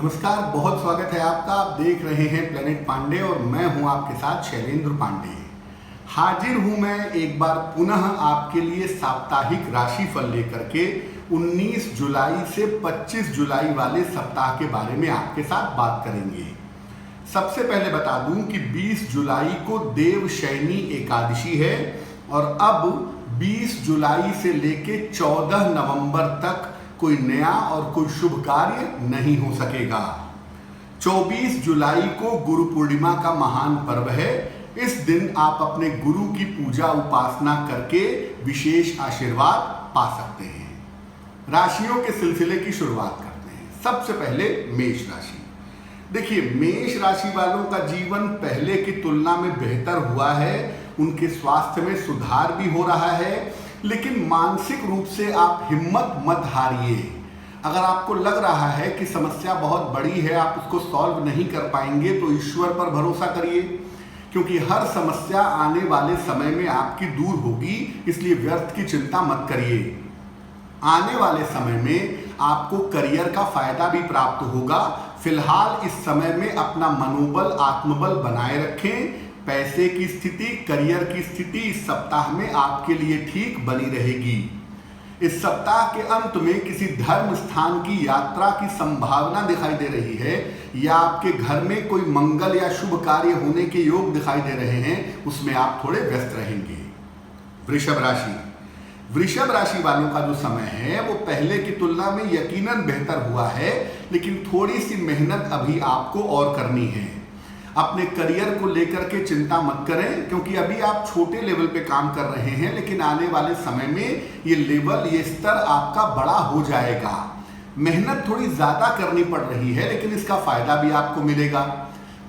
नमस्कार, बहुत स्वागत है आपका। आप देख रहे हैं प्लेनेट पांडे और मैं हूं आपके साथ शैलेंद्र पांडे। हाजिर हूं मैं एक बार पुनः आपके लिए साप्ताहिक राशिफल लेकर के 19 जुलाई से 25 जुलाई वाले सप्ताह के बारे में आपके साथ बात करेंगे। सबसे पहले बता दूं कि 20 जुलाई को देवशयनी एकादशी है और अब 20 जुलाई से लेके 14 नवंबर तक कोई नया और कोई शुभ कार्य नहीं हो सकेगा। 24 जुलाई को गुरु पूर्णिमा का महान पर्व है। इस दिन आप अपने गुरु की पूजा उपासना करके विशेष आशीर्वाद पा सकते हैं। राशियों के सिलसिले की शुरुआत करते हैं। सबसे पहले मेष राशि। देखिए, मेष राशि वालों का जीवन पहले की तुलना में बेहतर हुआ है। उनके स्वास्थ्य में सुधार भी हो रहा है, लेकिन मानसिक रूप से आप हिम्मत मत हारिए। अगर आपको लग रहा है कि समस्या बहुत बड़ी है, आप उसको सॉल्व नहीं कर पाएंगे, तो ईश्वर पर भरोसा करिए, क्योंकि हर समस्या आने वाले समय में आपकी दूर होगी। इसलिए व्यर्थ की चिंता मत करिए। आने वाले समय में आपको करियर का फायदा भी प्राप्त होगा। फिलहाल इस समय में अपना मनोबल, आत्मबल बनाए रखें। पैसे की स्थिति, करियर की स्थिति इस सप्ताह में आपके लिए ठीक बनी रहेगी। इस सप्ताह के अंत में किसी धर्म स्थान की यात्रा की संभावना दिखाई दे रही है, या आपके घर में कोई मंगल या शुभ कार्य होने के योग दिखाई दे रहे हैं। उसमें आप थोड़े व्यस्त रहेंगे। वृषभ राशि। वृषभ राशि वालों का जो समय है वो पहले की तुलना में यकीनन बेहतर हुआ है, लेकिन थोड़ी सी मेहनत अभी आपको और करनी है। अपने करियर को लेकर के चिंता मत करें, क्योंकि अभी आप छोटे लेवल पे काम कर रहे हैं, लेकिन आने वाले समय में ये लेवल, ये स्तर आपका बड़ा हो जाएगा। मेहनत थोड़ी ज्यादा करनी पड़ रही है, लेकिन इसका फायदा भी आपको मिलेगा।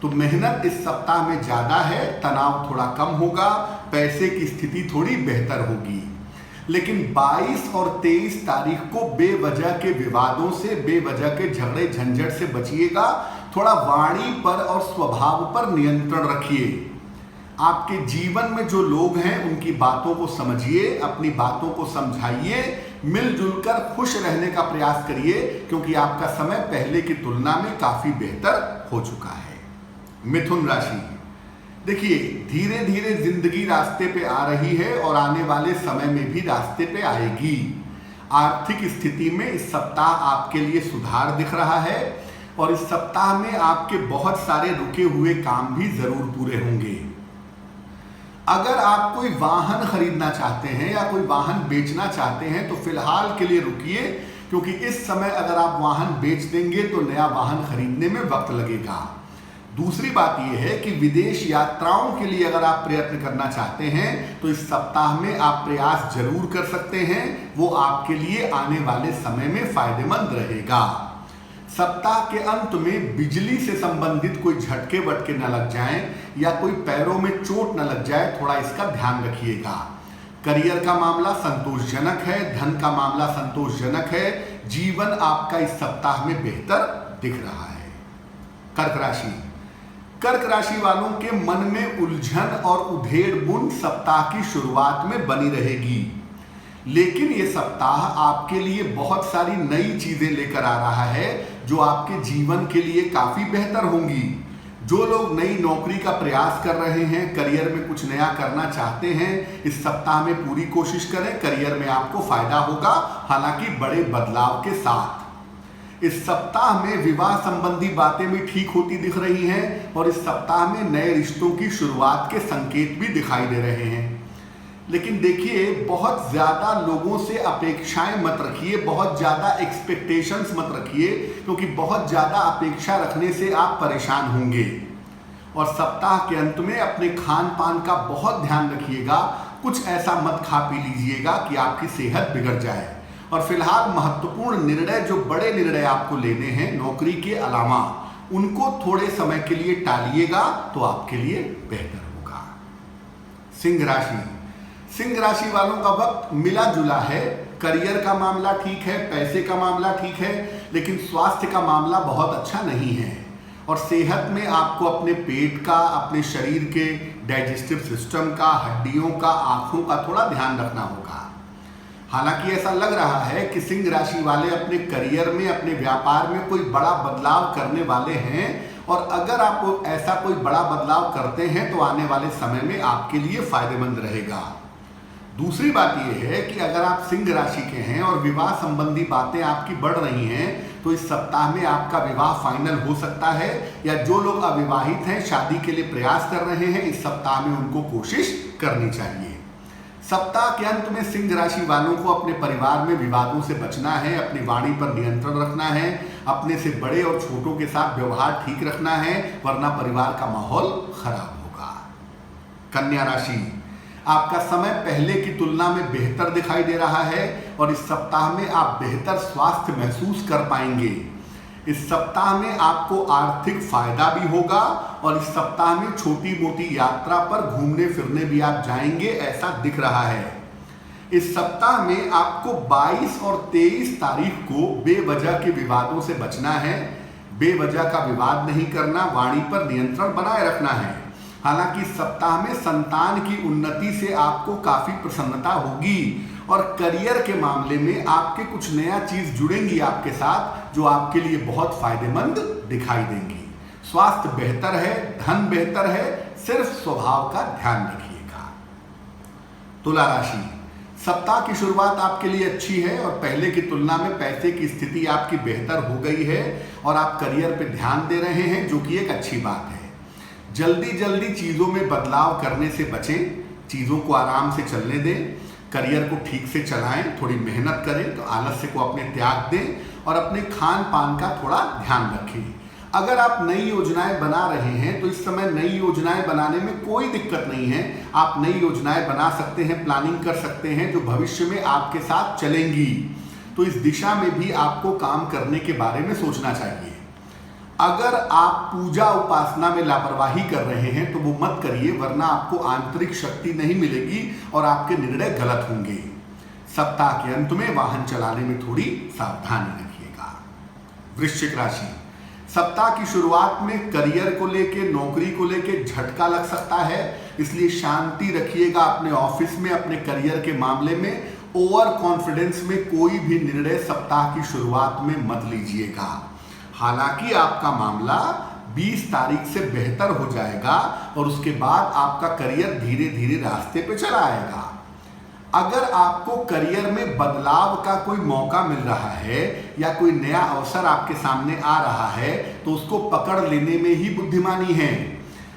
तो मेहनत इस सप्ताह में ज्यादा है, तनाव थोड़ा कम होगा, पैसे की स्थिति थोड़ी बेहतर होगी। लेकिन 22 और 23 तारीख को बेवजह के विवादों से, बेवजह के झगड़े झंझट से बचिएगा। थोड़ा वाणी पर और स्वभाव पर नियंत्रण रखिए। आपके जीवन में जो लोग हैं उनकी बातों को समझिए, अपनी बातों को समझाइए, मिलजुल कर खुश रहने का प्रयास करिए, क्योंकि आपका समय पहले की तुलना में काफी बेहतर हो चुका है। मिथुन राशि। देखिए, धीरे धीरे जिंदगी रास्ते पे आ रही है और आने वाले समय में भी रास्ते पे आएगी। आर्थिक स्थिति में इस सप्ताह आपके लिए सुधार दिख रहा है और इस सप्ताह में आपके बहुत सारे रुके हुए काम भी जरूर पूरे होंगे। अगर आप कोई वाहन खरीदना चाहते हैं या कोई वाहन बेचना चाहते हैं तो फिलहाल के लिए रुकिए, क्योंकि इस समय अगर आप वाहन बेच देंगे तो नया वाहन खरीदने में वक्त लगेगा। दूसरी बात यह है कि विदेश यात्राओं के लिए अगर आप प्रयत्न करना चाहते हैं तो इस सप्ताह में आप प्रयास जरूर कर सकते हैं। वो आपके लिए आने वाले समय में फायदेमंद रहेगा। सप्ताह के अंत में बिजली से संबंधित कोई झटके वटके न लग जाएं या कोई पैरों में चोट न लग जाए, थोड़ा इसका ध्यान रखिएगा। करियर का मामला संतोषजनक है, धन का मामला संतोषजनक है। जीवन आपका इस सप्ताह में बेहतर दिख रहा है। कर्क राशि। कर्क राशि वालों के मन में उलझन और उधेड़-बुन सप्ताह की शुरुआत में बनी रहेगी, लेकिन ये सप्ताह आपके लिए बहुत सारी नई चीजें लेकर आ रहा है जो आपके जीवन के लिए काफी बेहतर होंगी। जो लोग नई नौकरी का प्रयास कर रहे हैं, करियर में कुछ नया करना चाहते हैं, इस सप्ताह में पूरी कोशिश करें। करियर में आपको फायदा होगा, हालांकि बड़े बदलाव के साथ। इस सप्ताह में विवाह संबंधी बातें भी ठीक होती दिख रही हैं और इस सप्ताह में नए रिश्तों की शुरुआत के संकेत भी दिखाई दे रहे हैं। लेकिन देखिए, बहुत ज्यादा लोगों से अपेक्षाएं मत रखिए, बहुत ज्यादा एक्सपेक्टेशंस मत रखिए, क्योंकि बहुत ज्यादा अपेक्षा रखने से आप परेशान होंगे। और सप्ताह के अंत में अपने खान पान का बहुत ध्यान रखिएगा। कुछ ऐसा मत खा पी लीजिएगा कि आपकी सेहत बिगड़ जाए। और फिलहाल महत्वपूर्ण निर्णय, जो बड़े निर्णय आपको लेने हैं नौकरी के अलावा, उनको थोड़े समय के लिए टालिएगा तो आपके लिए बेहतर होगा। सिंह राशि। सिंह राशि वालों का वक्त मिला जुला है। करियर का मामला ठीक है, पैसे का मामला ठीक है, लेकिन स्वास्थ्य का मामला बहुत अच्छा नहीं है। और सेहत में आपको अपने पेट का, अपने शरीर के डाइजेस्टिव सिस्टम का, हड्डियों का, आंखों का थोड़ा ध्यान रखना होगा। हालांकि ऐसा लग रहा है कि सिंह राशि वाले अपने करियर में, अपने व्यापार में कोई बड़ा बदलाव करने वाले हैं, और अगर आप ऐसा कोई बड़ा बदलाव करते हैं तो आने वाले समय में आपके लिए फायदेमंद रहेगा। दूसरी बात यह है कि अगर आप सिंह राशि के हैं और विवाह संबंधी बातें आपकी बढ़ रही हैं तो इस सप्ताह में आपका विवाह फाइनल हो सकता है, या जो लोग अविवाहित हैं, शादी के लिए प्रयास कर रहे हैं, इस सप्ताह में उनको कोशिश करनी चाहिए। सप्ताह के अंत में सिंह राशि वालों को अपने परिवार में विवादों से बचना है, अपनी वाणी पर नियंत्रण रखना है, अपने से बड़े और छोटों के साथ व्यवहार ठीक रखना है, वरना परिवार का माहौल खराब होगा। कन्या राशि, आपका समय पहले की तुलना में बेहतर दिखाई दे रहा है और इस सप्ताह में आप बेहतर स्वास्थ्य महसूस कर पाएंगे। इस सप्ताह में आपको आर्थिक फायदा भी होगा और इस सप्ताह में छोटी मोटी यात्रा पर घूमने फिरने भी आप जाएंगे, ऐसा दिख रहा है। इस सप्ताह में आपको 22 और 23 तारीख को बेवजह के विवादों से बचना है। बेवजह का विवाद नहीं करना, वाणी पर नियंत्रण बनाए रखना है। हालांकि इस सप्ताह में संतान की उन्नति से आपको काफी प्रसन्नता होगी और करियर के मामले में आपके कुछ नया चीज जुड़ेंगी आपके साथ, जो आपके लिए बहुत फायदेमंद दिखाई देंगी। स्वास्थ्य बेहतर है, धन बेहतर है, सिर्फ स्वभाव का ध्यान रखिएगा। तुला राशि, सप्ताह की शुरुआत आपके लिए अच्छी है और पहले की तुलना में पैसे की स्थिति आपकी बेहतर हो गई है और आप करियर पे ध्यान दे रहे हैं, जो कि एक अच्छी बात है। जल्दी जल्दी चीज़ों में बदलाव करने से बचें, चीज़ों को आराम से चलने दें, करियर को ठीक से चलाएं, थोड़ी मेहनत करें, तो आलस्य को अपने त्याग दें और अपने खान पान का थोड़ा ध्यान रखें। अगर आप नई योजनाएं बना रहे हैं तो इस समय नई योजनाएं बनाने में कोई दिक्कत नहीं है। आप नई योजनाएं बना सकते हैं, प्लानिंग कर सकते हैं, जो भविष्य में आपके साथ चलेंगी। तो इस दिशा में भी आपको काम करने के बारे में सोचना चाहिए। अगर आप पूजा उपासना में लापरवाही कर रहे हैं तो वो मत करिए, वरना आपको आंतरिक शक्ति नहीं मिलेगी और आपके निर्णय गलत होंगे। सप्ताह के अंत में वाहन चलाने में थोड़ी सावधानी रखिएगा। वृश्चिक राशि, सप्ताह की शुरुआत में करियर को लेके, नौकरी को लेके झटका लग सकता है, इसलिए शांति रखिएगा अपने ऑफिस में, अपने करियर के मामले में। ओवर कॉन्फिडेंस में कोई भी निर्णय सप्ताह की शुरुआत में मत लीजिएगा। हालांकि आपका मामला 20 तारीख से बेहतर हो जाएगा और उसके बाद आपका करियर धीरे धीरे रास्ते पे चला आएगा। अगर आपको करियर में बदलाव का कोई मौका मिल रहा है या कोई नया अवसर आपके सामने आ रहा है तो उसको पकड़ लेने में ही बुद्धिमानी है।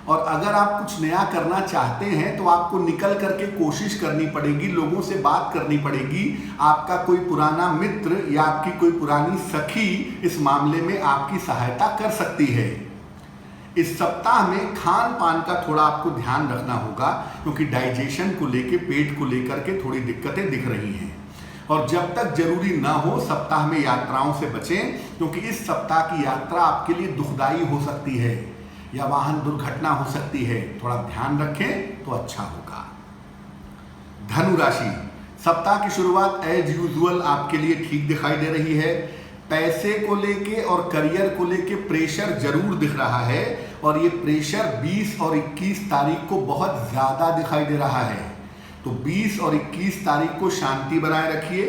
और अगर आप कुछ नया करना चाहते हैं तो आपको निकल करके कोशिश करनी पड़ेगी, लोगों से बात करनी पड़ेगी। आपका कोई पुराना मित्र या आपकी कोई पुरानी सखी इस मामले में आपकी सहायता कर सकती है। इस सप्ताह में खान पान का थोड़ा आपको ध्यान रखना होगा, क्योंकि डाइजेशन को लेके, पेट को लेकर के थोड़ी दिक्कतें दिख रही हैं। और जब तक जरूरी ना हो सप्ताह में यात्राओं से बचें, क्योंकि इस सप्ताह की यात्रा आपके लिए दुखदाई हो सकती है या वाहन दुर्घटना हो सकती है। थोड़ा ध्यान रखें तो अच्छा होगा। धनु राशि, सप्ताह की शुरुआत एज यूजुअल आपके लिए ठीक दिखाई दे रही है। पैसे को लेके और करियर को लेके प्रेशर जरूर दिख रहा है और ये प्रेशर 20 और 21 तारीख को बहुत ज्यादा दिखाई दे रहा है। तो 20 और 21 तारीख को शांति बनाए रखिए,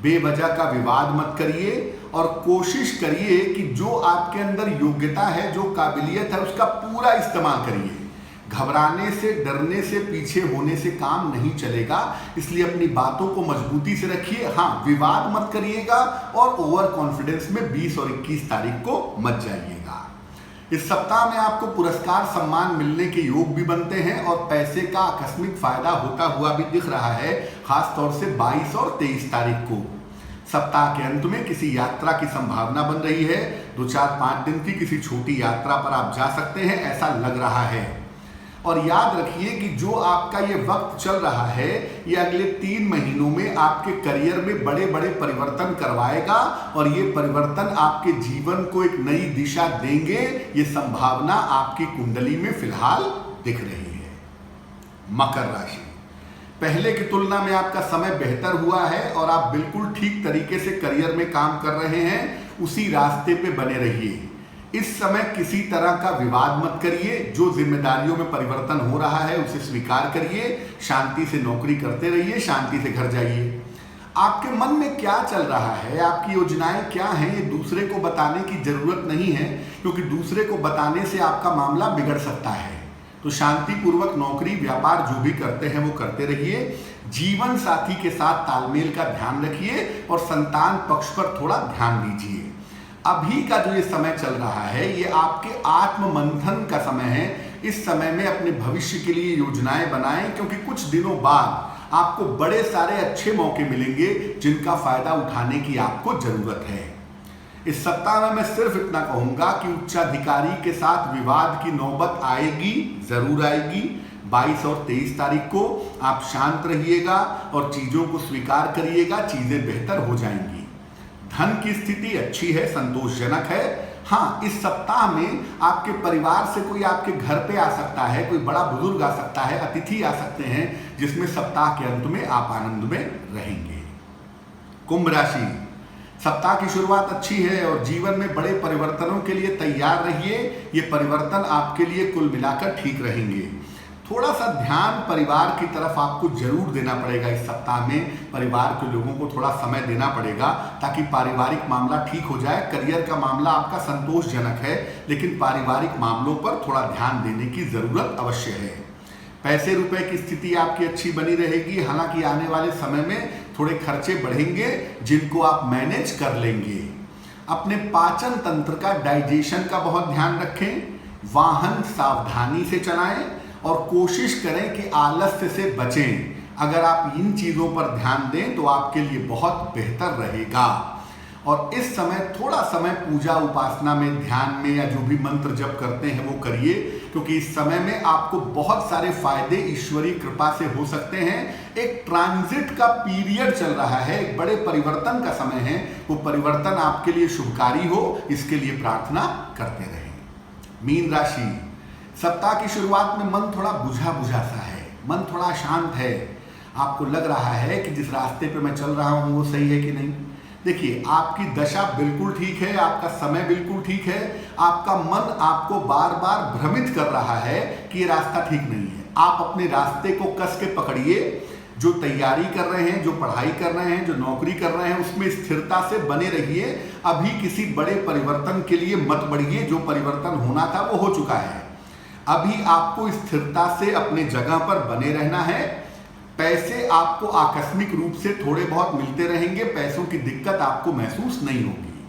बेवजह का विवाद मत करिए और कोशिश करिए कि जो आपके अंदर योग्यता है, जो काबिलियत है, उसका पूरा इस्तेमाल करिए। घबराने से, डरने से, पीछे होने से काम नहीं चलेगा, इसलिए अपनी बातों को मजबूती से रखिए। हाँ, विवाद मत करिएगा और ओवर कॉन्फिडेंस में 20 और 21 तारीख को मत जाइएगा। इस सप्ताह में आपको पुरस्कार सम्मान मिलने के योग भी बनते हैं और पैसे का आकस्मिक फायदा होता हुआ भी दिख रहा है, खासतौर से 22 और 23 तारीख को। सप्ताह के अंत में किसी यात्रा की संभावना बन रही है। 2-4-5 दिन की किसी छोटी यात्रा पर आप जा सकते हैं, ऐसा लग रहा है। और याद रखिए कि जो आपका ये वक्त चल रहा है, ये अगले 3 महीनों में आपके करियर में बड़े बड़े परिवर्तन करवाएगा और ये परिवर्तन आपके जीवन को एक नई दिशा देंगे। ये संभावना आपकी कुंडली में फिलहाल दिख रही है। मकर राशि, पहले की तुलना में आपका समय बेहतर हुआ है और आप बिल्कुल ठीक तरीके से करियर में काम कर रहे हैं। उसी रास्ते पे बने रहिए। इस समय किसी तरह का विवाद मत करिए। जो जिम्मेदारियों में परिवर्तन हो रहा है उसे स्वीकार करिए। शांति से नौकरी करते रहिए, शांति से घर जाइए। आपके मन में क्या चल रहा है, आपकी योजनाएं क्या हैं, ये दूसरे को बताने की जरूरत नहीं है, क्योंकि दूसरे को बताने से आपका मामला बिगड़ सकता है। तो शांतिपूर्वक नौकरी व्यापार जो भी करते हैं वो करते रहिए। जीवन साथी के साथ तालमेल का ध्यान रखिए और संतान पक्ष पर थोड़ा ध्यान दीजिए। अभी का जो ये समय चल रहा है ये आपके आत्म मंथन का समय है। इस समय में अपने भविष्य के लिए योजनाएं बनाएं, क्योंकि कुछ दिनों बाद आपको बड़े सारे अच्छे मौके मिलेंगे जिनका फायदा उठाने की आपको जरूरत है। इस सप्ताह में मैं सिर्फ इतना कहूंगा कि उच्चाधिकारी के साथ विवाद की नौबत आएगी, जरूर आएगी। 22 और 23 तारीख को आप शांत रहिएगा और चीजों को स्वीकार करिएगा, चीजें बेहतर हो जाएंगी। धन की स्थिति अच्छी है, संतोषजनक है। हाँ, इस सप्ताह में आपके परिवार से कोई आपके घर पे आ सकता है, कोई बड़ा बुजुर्ग आ सकता है, अतिथि आ सकते हैं, जिसमें सप्ताह के अंत में आप आनंद में रहेंगे। कुंभ राशि, सप्ताह की शुरुआत अच्छी है और जीवन में बड़े परिवर्तनों के लिए तैयार रहिए। ये परिवर्तन आपके लिए कुल मिलाकर ठीक रहेंगे। थोड़ा सा ध्यान परिवार की तरफ आपको जरूर देना पड़ेगा। इस सप्ताह में परिवार के लोगों को थोड़ा समय देना पड़ेगा ताकि पारिवारिक मामला ठीक हो जाए। करियर का मामला आपका संतोषजनक है, लेकिन पारिवारिक मामलों पर थोड़ा ध्यान देने की जरूरत अवश्य है। पैसे रुपए की स्थिति आपकी अच्छी बनी रहेगी। हालांकि आने वाले समय में थोड़े खर्चे बढ़ेंगे जिनको आप मैनेज कर लेंगे। अपने पाचन तंत्र का, डाइजेशन का बहुत ध्यान रखें। वाहन सावधानी से चलाएं और कोशिश करें कि आलस्य से बचें। अगर आप इन चीजों पर ध्यान दें तो आपके लिए बहुत बेहतर रहेगा। और इस समय थोड़ा समय पूजा उपासना में, ध्यान में या जो भी मंत्र जप करते हैं वो करिए, क्योंकि इस समय में आपको बहुत सारे फायदे ईश्वरीय कृपा से हो सकते हैं। एक ट्रांजिट का पीरियड चल रहा है, एक बड़े परिवर्तन का समय है। वो परिवर्तन आपके लिए शुभकारी हो, इसके लिए प्रार्थना करते रहें। मीन राशि, सप्ताह की शुरुआत में मन थोड़ा बुझा बुझा सा है, मन थोड़ा शांत है। आपको लग रहा है कि जिस रास्ते पे मैं चल रहा हूं वो सही है कि नहीं। देखिए, आपकी दशा बिल्कुल ठीक है, आपका समय बिल्कुल ठीक है। आपका मन आपको बार बार भ्रमित कर रहा है कि ये रास्ता ठीक नहीं है। आप अपने रास्ते को कस के पकड़िए। जो तैयारी कर रहे हैं, जो पढ़ाई कर रहे हैं, जो नौकरी कर रहे हैं, उसमें स्थिरता से बने रहिए। अभी किसी बड़े परिवर्तन के लिए मत बढ़िए। जो परिवर्तन होना था वो हो चुका है। अभी आपको स्थिरता से अपने जगह पर बने रहना है। पैसे आपको आकस्मिक रूप से थोड़े बहुत मिलते रहेंगे, पैसों की दिक्कत आपको महसूस नहीं होगी।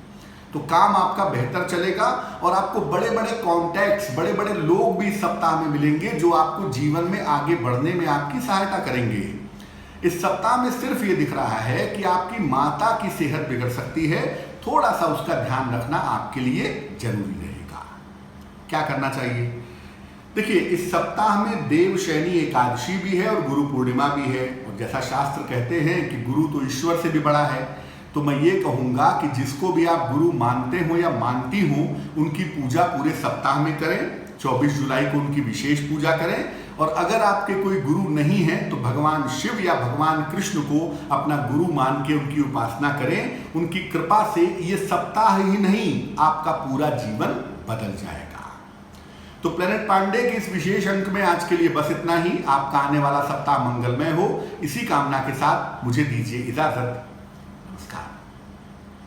तो काम आपका बेहतर चलेगा और आपको बड़े बड़े कॉन्टैक्ट्स, बड़े बड़े लोग भी इस सप्ताह में मिलेंगे जो आपको जीवन में आगे बढ़ने में आपकी सहायता करेंगे। इस सप्ताह में सिर्फ ये दिख रहा है कि आपकी माता की सेहत बिगड़ सकती है। थोड़ा सा उसका ध्यान रखना आपके लिए जरूरी रहेगा। क्या करना चाहिए? देखिए, इस सप्ताह में देवशयनी एकादशी भी है और गुरु पूर्णिमा भी है। और जैसा शास्त्र कहते हैं कि गुरु तो ईश्वर से भी बड़ा है, तो मैं ये कहूँगा कि जिसको भी आप गुरु मानते हो या मानती हो, उनकी पूजा पूरे सप्ताह में करें। 24 जुलाई को उनकी विशेष पूजा करें। और अगर आपके कोई गुरु नहीं है तो भगवान शिव या भगवान कृष्ण को अपना गुरु मान के उनकी उपासना करें। उनकी कृपा से ये सप्ताह ही नहीं, आपका पूरा जीवन बदल जाएगा। तो प्लेनेट पांडे के इस विशेष अंक में आज के लिए बस इतना ही। आपका आने वाला सप्ताह मंगलमय हो, इसी कामना के साथ मुझे दीजिए इजाजत। नमस्कार।